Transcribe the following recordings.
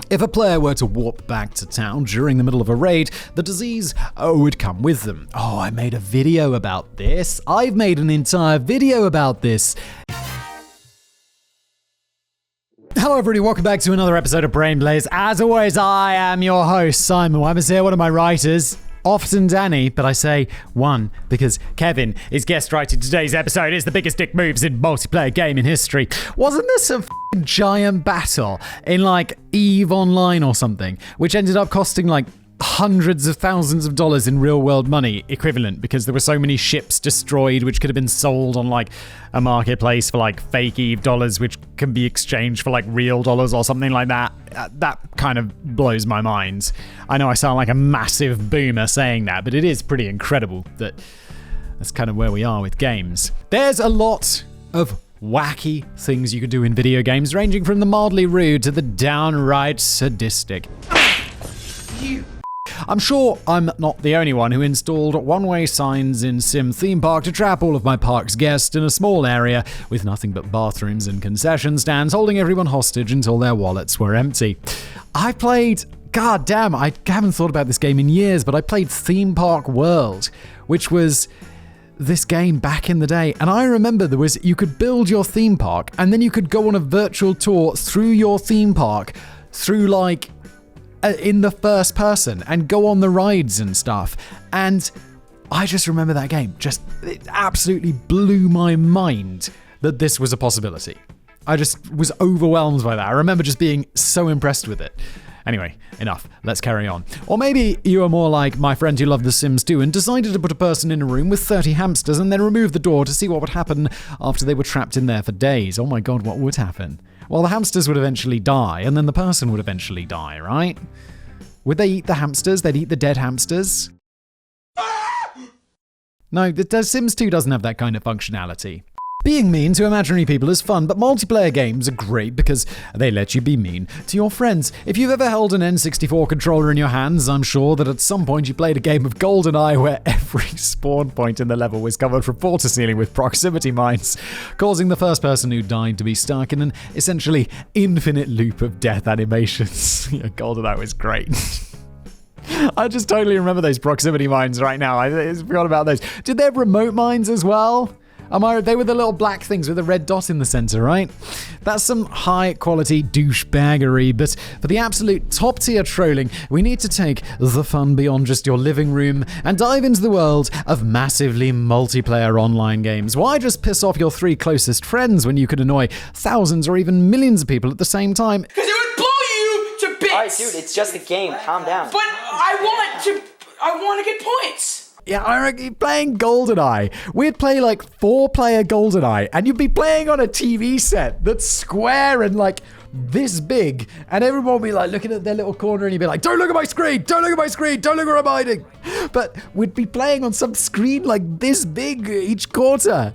If a player were to warp back to town during the middle of a raid, the disease would come with them. Oh, I made a video about this. I've made an entire video about this. Hello everybody, welcome back to another episode of Brain Blaze. As always, I am your host, Simon Wemers here, one of my writers. Often Danny, but I say one because Kevin is guest writing today's episode. It's the biggest dick moves in multiplayer game in history. Wasn't this a giant battle in like EVE Online or something, which ended up costing like hundreds of thousands of dollars in real world money equivalent because there were so many ships destroyed which could have been sold on like a marketplace for like fake EVE dollars which can be exchanged for like real dollars or something like that. That kind of blows my mind. I know I sound like a massive boomer saying that, but it is pretty incredible that that's kind of where we are with games. There's a lot of wacky things you can do in video games, ranging from the mildly rude to the downright sadistic. I'm sure I'm not the only one who installed one-way signs in Sim Theme Park to trap all of my park's guests in a small area with nothing but bathrooms and concession stands, holding everyone hostage until their wallets were empty. I haven't thought about this game in years, but I played Theme Park World, which was this game back in the day. And I remember you could build your theme park and then you could go on a virtual tour through your theme park through like in the first person and go on the rides and stuff. And I just remember that game. It absolutely blew my mind that this was a possibility. I just was overwhelmed by that. I remember just being so impressed with it. Anyway, enough. Let's carry on. Or maybe you are more like my friend who loved The Sims 2 and decided to put a person in a room with 30 hamsters and then remove the door to see what would happen after they were trapped in there for days. Oh my god, what would happen? Well, the hamsters would eventually die, and then the person would eventually die, right? Would they eat the hamsters? They'd eat the dead hamsters? No, The Sims 2 doesn't have that kind of functionality. Being mean to imaginary people is fun, but multiplayer games are great because they let you be mean to your friends. If you've ever held an N64 controller in your hands, I'm sure that at some point you played a game of GoldenEye where every spawn point in the level was covered from floor to ceiling with proximity mines, causing the first person who died to be stuck in an essentially infinite loop of death animations. Yeah, GoldenEye was great. I just totally remember those proximity mines right now. I forgot about those. Did they have remote mines as well? They were the little black things with a red dot in the center, right? That's some high quality douchebaggery, but for the absolute top tier trolling, we need to take the fun beyond just your living room and dive into the world of massively multiplayer online games. Why just piss off your 3 closest friends when you could annoy thousands or even millions of people at the same time? Because it would blow you to bits! Alright, dude, it's just a game. Calm down. But I want to get points! Yeah, I reckon playing GoldenEye. We'd play like 4-player GoldenEye, and you'd be playing on a TV set that's square and like this big, and everyone would be like looking at their little corner, and you'd be like, "Don't look at my screen! Don't look at my screen! Don't look where I'm hiding!" But we'd be playing on some screen like this big each quarter,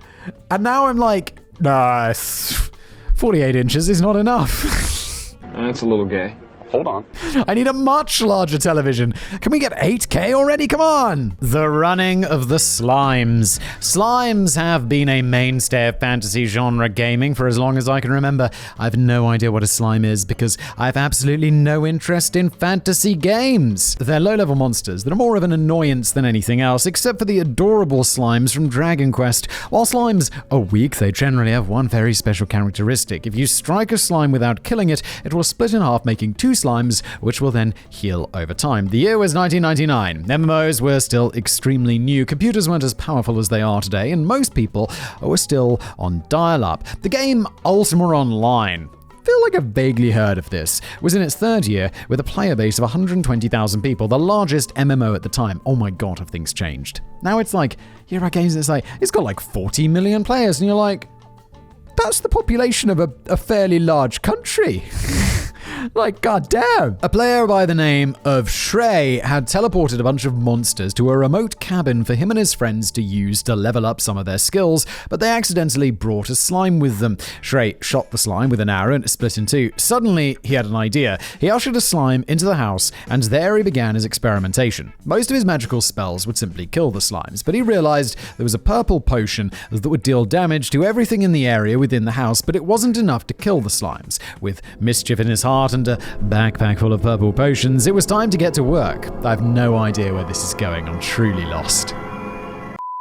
and now I'm like, nah, 48 inches is not enough. That's a little gay. Hold on. I need a much larger television. Can we get 8K already? Come on. The running of the slimes. Slimes have been a mainstay of fantasy genre gaming for as long as I can remember. I have no idea what a slime is because I have absolutely no interest in fantasy games. They're low-level monsters that are more of an annoyance than anything else, except for the adorable slimes from Dragon Quest. While slimes are weak, they generally have one very special characteristic. If you strike a slime without killing it, it will split in half, making 2 slimes, which will then heal over time. The year was 1999. MMOs were still extremely new. Computers weren't as powerful as they are today, and most people were still on dial-up. The game Ultima Online, I feel like I've vaguely heard of this, was in its 3rd year with a player base of 120,000 people, the largest MMO at the time. Oh my god, have things changed. Now it's like, you're at games, it's got like 40 million players, and you're like, that's the population of a fairly large country. Like, goddamn. A player by the name of Shrey had teleported a bunch of monsters to a remote cabin for him and his friends to use to level up some of their skills, but they accidentally brought a slime with them. Shrey shot the slime with an arrow and it split in 2. Suddenly, he had an idea. He ushered a slime into the house, and there he began his experimentation. Most of his magical spells would simply kill the slimes, but he realized there was a purple potion that would deal damage to everything in the area within the house, but it wasn't enough to kill the slimes. With mischief in his heart, cart and a backpack full of purple potions, it was time to get to work. I have no idea where this is going. I'm truly lost.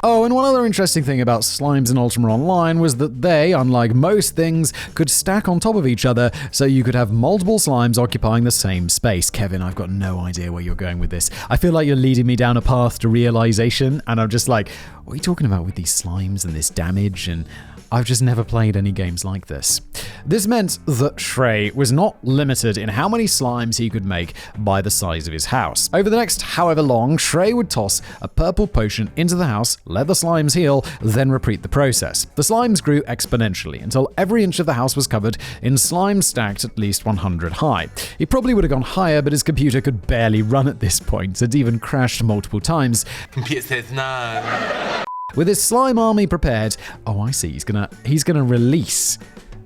Oh, and one other interesting thing about slimes in Ultima Online was that they, unlike most things, could stack on top of each other, so you could have multiple slimes occupying the same space. Kevin, I've got no idea where you're going with this. I feel like you're leading me down a path to realization, and I'm just like, what are you talking about with these slimes and this damage? And I've just never played any games like this. This meant that Shrey was not limited in how many slimes he could make by the size of his house. Over the next however long, Shrey would toss a purple potion into the house, let the slimes heal, then repeat the process. The slimes grew exponentially until every inch of the house was covered in slimes stacked at least 100 high. He probably would have gone higher, but his computer could barely run at this point. It even crashed multiple times. Computer says no. With his slime army prepared, oh, I see, he's gonna release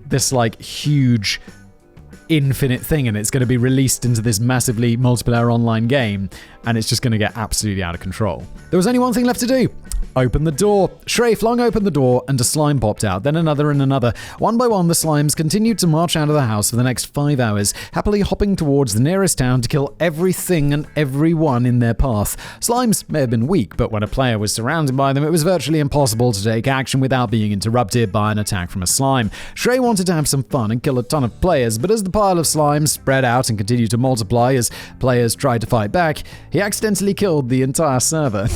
this like huge infinite thing, and it's going to be released into this massively multiplayer online game, and it's just going to get absolutely out of control. There was only one thing left to do. Open the door. Shrey flung open the door and a slime popped out, then another and another. One by one, the slimes continued to march out of the house for the next 5 hours, happily hopping towards the nearest town to kill everything and everyone in their path. Slimes may have been weak, but when a player was surrounded by them, it was virtually impossible to take action without being interrupted by an attack from a slime. Shrey wanted to have some fun and kill a ton of players, but as the pile of slimes spread out and continued to multiply as players tried to fight back, he accidentally killed the entire server.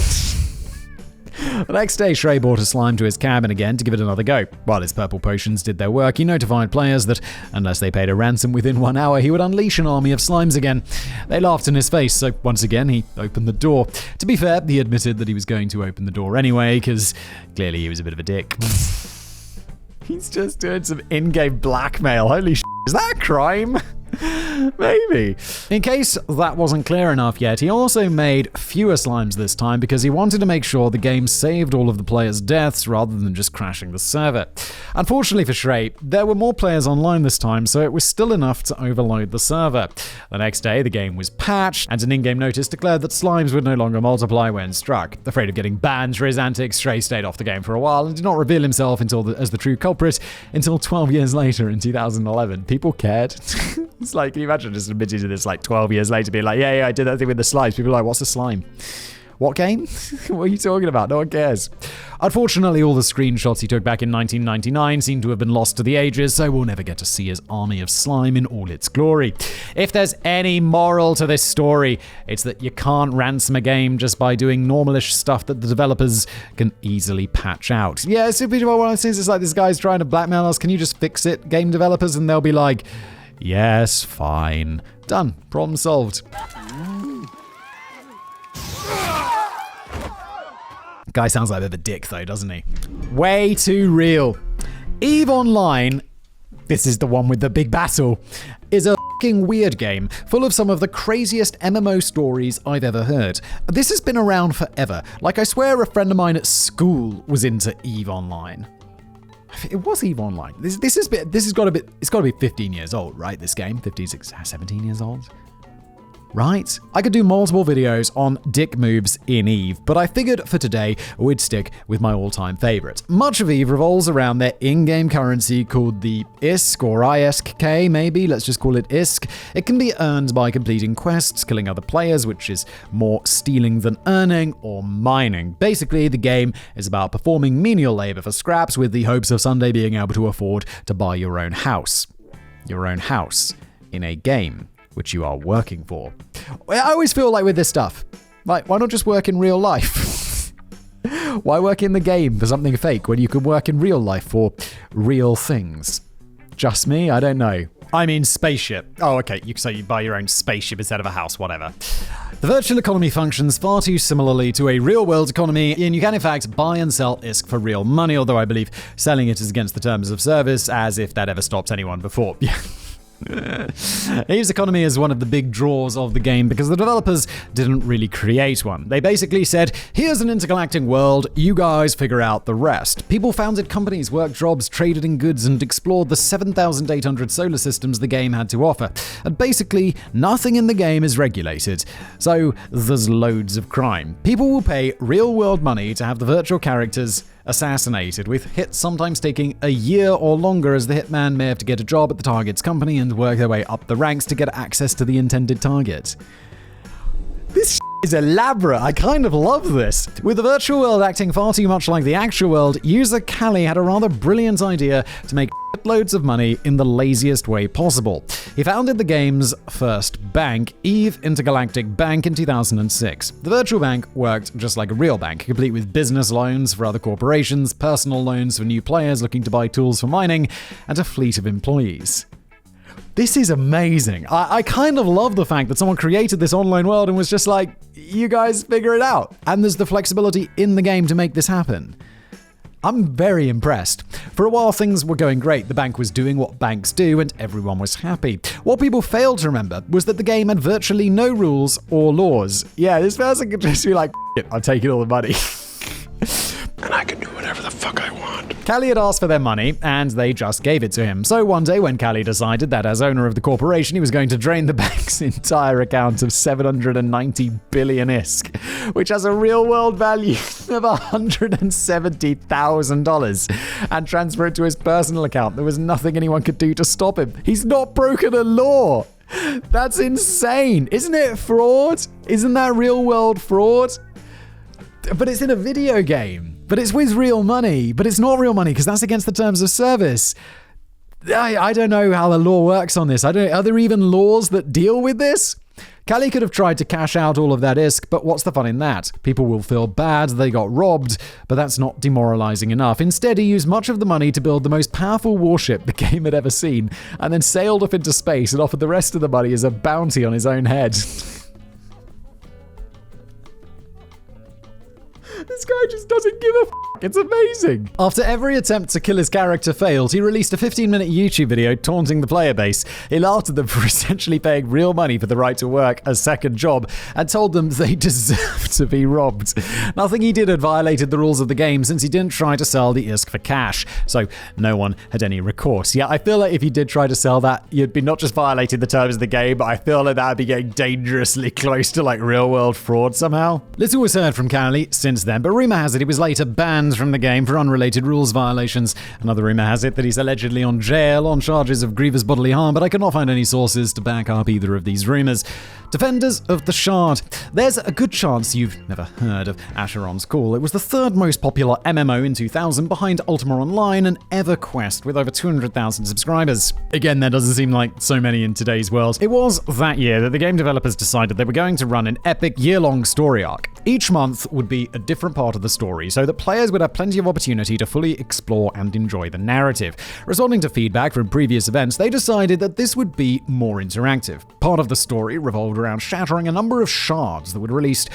The next day, Shrey brought a slime to his cabin again to give it another go. While his purple potions did their work, he notified players that unless they paid a ransom within 1 hour, he would unleash an army of slimes again. They laughed in his face, so once again, he opened the door. To be fair, he admitted that he was going to open the door anyway, because clearly he was a bit of a dick. He's just doing some in-game blackmail. Holy shit, is that a crime? Maybe. In case that wasn't clear enough yet, he also made fewer slimes this time because he wanted to make sure the game saved all of the players' deaths rather than just crashing the server. Unfortunately for Shrey, there were more players online this time, so it was still enough to overload the server. The next day, the game was patched, and an in-game notice declared that slimes would no longer multiply when struck. Afraid of getting banned for his antics, Shrey stayed off the game for a while and did not reveal himself as the true culprit until 12 years later in 2011. People cared. It's like, can you imagine just admitting to this like 12 years later, being like, yeah, I did that thing with the slimes. People are like, what's a slime? What game? What are you talking about? No one cares. Unfortunately, all the screenshots he took back in 1999 seem to have been lost to the ages, so we'll never get to see his army of slime in all its glory. If there's any moral to this story, it's that you can't ransom a game just by doing normalish stuff that the developers can easily patch out. Yeah, it's one of those things. It's like this guy's trying to blackmail us. Can you just fix it, game developers? And they'll be like, yes, fine. Done. Problem solved. Guy sounds like a bit of a dick though, doesn't he? Way too real. EVE Online, this is the one with the big battle, is a fucking weird game full of some of the craziest MMO stories I've ever heard. This has been around forever. Like, I swear a friend of mine at school was into EVE Online. It was EVE Online. It's got to be 15 years old, right? This game, 15, 16, 17 years old. Right? I could do multiple videos on dick moves in EVE, but I figured for today we'd stick with my all-time favorite. Much of EVE revolves around their in-game currency called the ISK or ISK maybe, let's just call it ISK. It can be earned by completing quests, killing other players, which is more stealing than earning, or mining. Basically, the game is about performing menial labor for scraps with the hopes of someday being able to afford to buy your own house. Your own house in a game which you are working for. I always feel like with this stuff, like, why not just work in real life? Why work in the game for something fake when you can work in real life for real things? Just me? I don't know. I mean, spaceship. Oh, okay. So you buy your own spaceship instead of a house, whatever. The virtual economy functions far too similarly to a real-world economy, and you can in fact buy and sell ISK for real money, although I believe selling it is against the terms of service, as if that ever stopped anyone before. Yeah. EVE's economy is one of the big draws of the game because the developers didn't really create one. They basically said, here's an intergalactic world, you guys figure out the rest. People founded companies, worked jobs, traded in goods, and explored the 7,800 solar systems the game had to offer. And basically, nothing in the game is regulated. So there's loads of crime. People will pay real-world money to have the virtual characters assassinated, with hits sometimes taking a year or longer, as the hitman may have to get a job at the target's company and work their way up the ranks to get access to the intended target. This is elaborate. I kind of love this. With the virtual world acting far too much like the actual world, user Callie had a rather brilliant idea to make loads of money in the laziest way possible. He founded the game's first bank, Eve Intergalactic Bank, in 2006. The virtual bank worked just like a real bank, complete with business loans for other corporations, personal loans for new players looking to buy tools for mining, and a fleet of employees. This is amazing. I kind of love the fact that someone created this online world and was just like, you guys figure it out. And there's the flexibility in the game to make this happen. I'm very impressed. For a while, things were going great. The bank was doing what banks do, and everyone was happy. What people failed to remember was that the game had virtually no rules or laws. Yeah, this person could just be like, I'm taking all the money. And I can do whatever the fuck I want. Callie had asked for their money, and they just gave it to him. So one day, when Callie decided that as owner of the corporation, he was going to drain the bank's entire account of 790 billion ISK, which has a real-world value of $170,000, and transfer it to his personal account, there was nothing anyone could do to stop him. He's not broken a law. That's insane. Isn't it fraud? Isn't that real-world fraud? But it's in a video game. But it's with real money. But it's not real money because that's against the terms of service. I don't know how the law works on this. Are there even laws that deal with this? Callie could have tried to cash out all of that ISK, but what's the fun in that? People will feel bad they got robbed, but that's not demoralizing enough. Instead, he used much of the money to build the most powerful warship the game had ever seen, and then sailed off into space and offered the rest of the money as a bounty on his own head. This guy just doesn't give a f***. It's amazing. After every attempt to kill his character failed, he released a 15-minute YouTube video taunting the player base. He laughed at them for essentially paying real money for the right to work a second job and told them they deserved to be robbed. Nothing he did had violated the rules of the game since he didn't try to sell the ISK for cash, so no one had any recourse. Yeah, I feel like if you did try to sell that, you'd be not just violating the terms of the game, but I feel like that would be getting dangerously close to like real-world fraud somehow. Little was heard from Callie since then, but rumor has it he was later banned from the game for unrelated rules violations. Another rumor has it that he's allegedly on jail on charges of grievous bodily harm, but I could not find any sources to back up either of these rumors. Defenders of the Shard. There's a good chance you've never heard of Asheron's Call. It was the third most popular MMO in 2000 behind Ultima Online and EverQuest with over 200,000 subscribers. Again, there doesn't seem like so many in today's world. It was that year that the game developers decided they were going to run an epic year-long story arc. Each month would be a different part of the story so that players would have plenty of opportunity to fully explore and enjoy the narrative. Responding to feedback from previous events, they decided that this would be more interactive. Part of the story revolved around shattering a number of shards that would release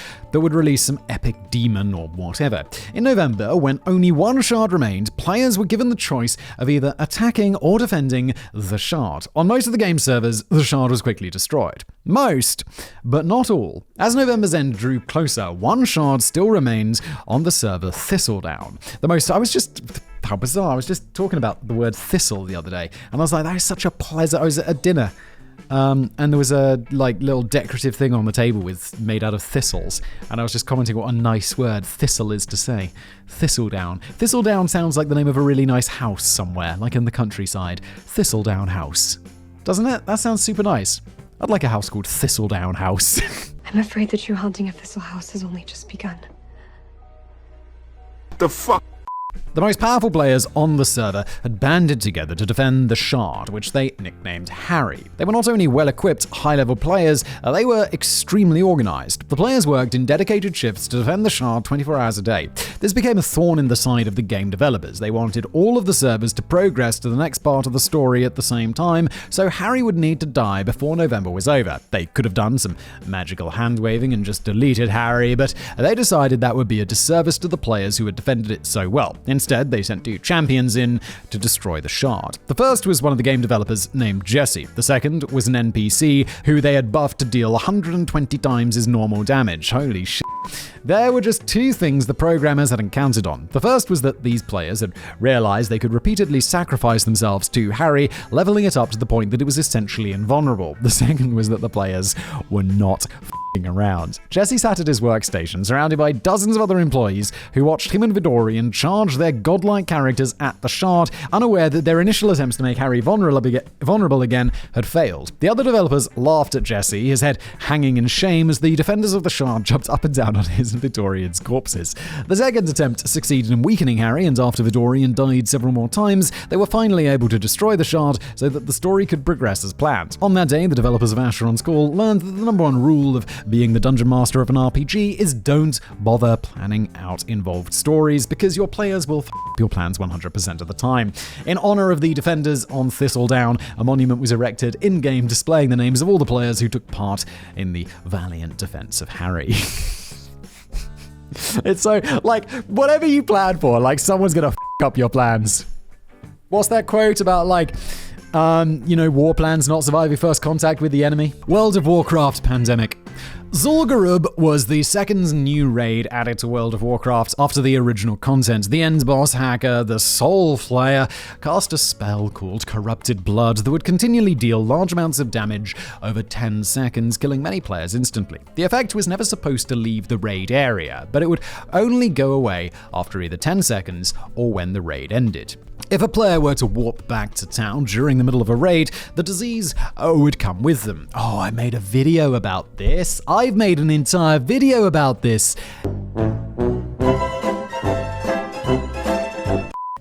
some epic demon or whatever. In November, when only one shard remained, players were given the choice of either attacking or defending the shard. On most of the game servers, the shard was quickly destroyed. Most, but not all. As November's end drew closer, one shard still remained on the server Thistledown. How bizarre. I was just talking about the word thistle the other day, and I was like, that is such a pleasant. I was at a dinner, and there was a little decorative thing on the table made out of thistles, and I was just commenting what a nice word thistle is to say. Thistledown. Thistledown sounds like the name of a really nice house somewhere, like in the countryside. Thistledown House. Doesn't it? That sounds super nice. I'd like a house called Thistledown House. I'm afraid the true haunting of Thistle House has only just begun. The fuck? The most powerful players on the server had banded together to defend the Shard, which they nicknamed Harry. They were not only well-equipped, high-level players, they were extremely organized. The players worked in dedicated shifts to defend the Shard 24 hours a day. This became a thorn in the side of the game developers. They wanted all of the servers to progress to the next part of the story at the same time, so Harry would need to die before November was over. They could have done some magical hand-waving and just deleted Harry, but they decided that would be a disservice to the players who had defended it so well. Instead, they sent 2 champions in to destroy the Shard. The first was one of the game developers named Jesse. The second was an NPC who they had buffed to deal 120 times his normal damage. Holy shit. There were just 2 things the programmers had encountered on. The first was that these players had realized they could repeatedly sacrifice themselves to Harry, leveling it up to the point that it was essentially invulnerable. The second was that the players were not around. Jesse sat at his workstation, surrounded by dozens of other employees who watched him and Vidorian charge their godlike characters at the Shard, unaware that their initial attempts to make Harry vulnerable again had failed. The other developers laughed at Jesse, his head hanging in shame as the defenders of the Shard jumped up and down on his and Vidorian's corpses. The second attempt succeeded in weakening Harry, and after Vidorian died several more times, they were finally able to destroy the Shard so that the story could progress as planned. On that day, the developers of Asheron's Call learned that the number one rule of being the dungeon master of an RPG is don't bother planning out involved stories, because your players will your plans 100% of the time. In honor of the defenders on Thistledown, a monument was erected in-game displaying the names of all the players who took part in the valiant defense of Harry. It's so, like, whatever you plan for, like, someone's gonna up your plans. What's that quote about, like, war plans not survive your first contact with the enemy? World of Warcraft Pandemic. Zul'Gurub was the second new raid added to World of Warcraft after the original content. The end boss hacker, the Soul Flayer, cast a spell called Corrupted Blood that would continually deal large amounts of damage over 10 seconds, killing many players instantly. The effect was never supposed to leave the raid area, but it would only go away after either 10 seconds or when the raid ended. If a player were to warp back to town during the middle of a raid, the disease would come with them. Oh, I made a video about this. I've made an entire video about this.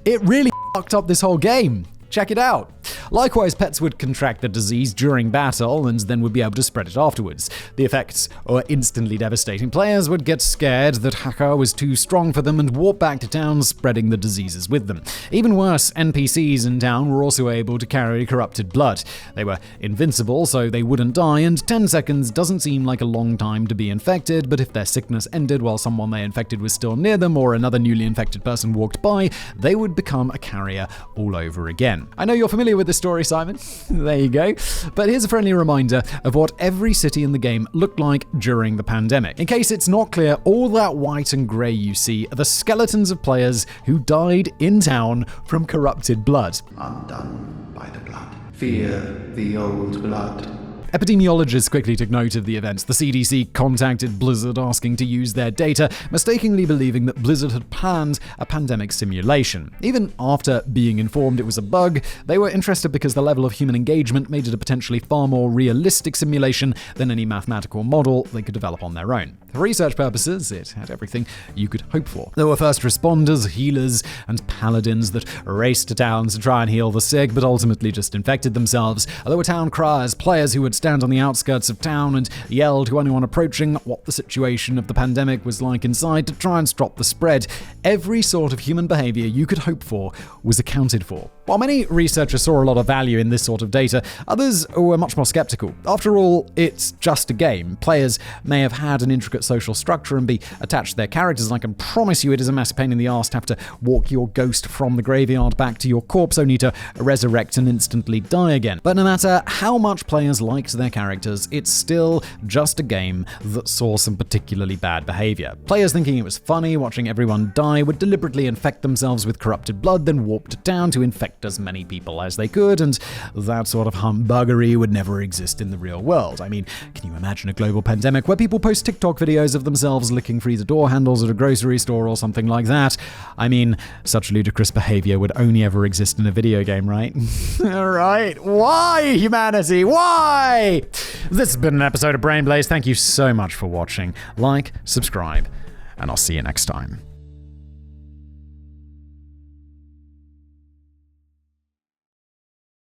It really fucked up this whole game. Check it out. Likewise, pets would contract the disease during battle and then would be able to spread it afterwards. The effects were instantly devastating. Players would get scared that Hakkar was too strong for them and warp back to town, spreading the diseases with them. Even worse, NPCs in town were also able to carry corrupted blood. They were invincible, so they wouldn't die, and 10 seconds doesn't seem like a long time to be infected, but if their sickness ended while someone they infected was still near them or another newly infected person walked by, they would become a carrier all over again. I know you're familiar with this story, Simon. There you go. But here's a friendly reminder of what every city in the game looked like during the pandemic. In case it's not clear, all that white and grey you see are the skeletons of players who died in town from corrupted blood. Undone by the blood. Fear the old blood. Epidemiologists quickly took note of the events. The CDC contacted Blizzard asking to use their data, mistakenly believing that Blizzard had planned a pandemic simulation. Even after being informed it was a bug, they were interested because the level of human engagement made it a potentially far more realistic simulation than any mathematical model they could develop on their own. For research purposes, it had everything you could hope for. There were first responders, healers, and paladins that raced to towns to try and heal the sick, but ultimately just infected themselves. There were town criers, players who would stand on the outskirts of town and yelled to anyone approaching what the situation of the pandemic was like inside to try and stop the spread. Every sort of human behavior you could hope for was accounted for. While many researchers saw a lot of value in this sort of data, others were much more skeptical. After all, it's just a game. Players may have had an intricate social structure and be attached to their characters, and I can promise you it is a massive pain in the arse to have to walk your ghost from the graveyard back to your corpse only to resurrect and instantly die again. But no matter how much players liked their characters, it's still just a game that saw some particularly bad behavior. Players thinking it was funny watching everyone die would deliberately infect themselves with corrupted blood, then warp to town to infect as many people as they could, and that sort of humbuggery would never exist in the real world. I mean, can you imagine a global pandemic where people post TikTok videos of themselves licking freezer door handles at a grocery store or something like that? I mean, such ludicrous behavior would only ever exist in a video game, right? Alright, why, humanity? Why? This has been an episode of Brain Blaze. Thank you so much for watching. Like, subscribe, and I'll see you next time.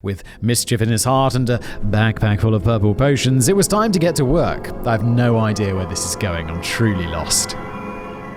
With mischief in his heart and a backpack full of purple potions, it was time to get to work. I have no idea where this is going. I'm truly lost.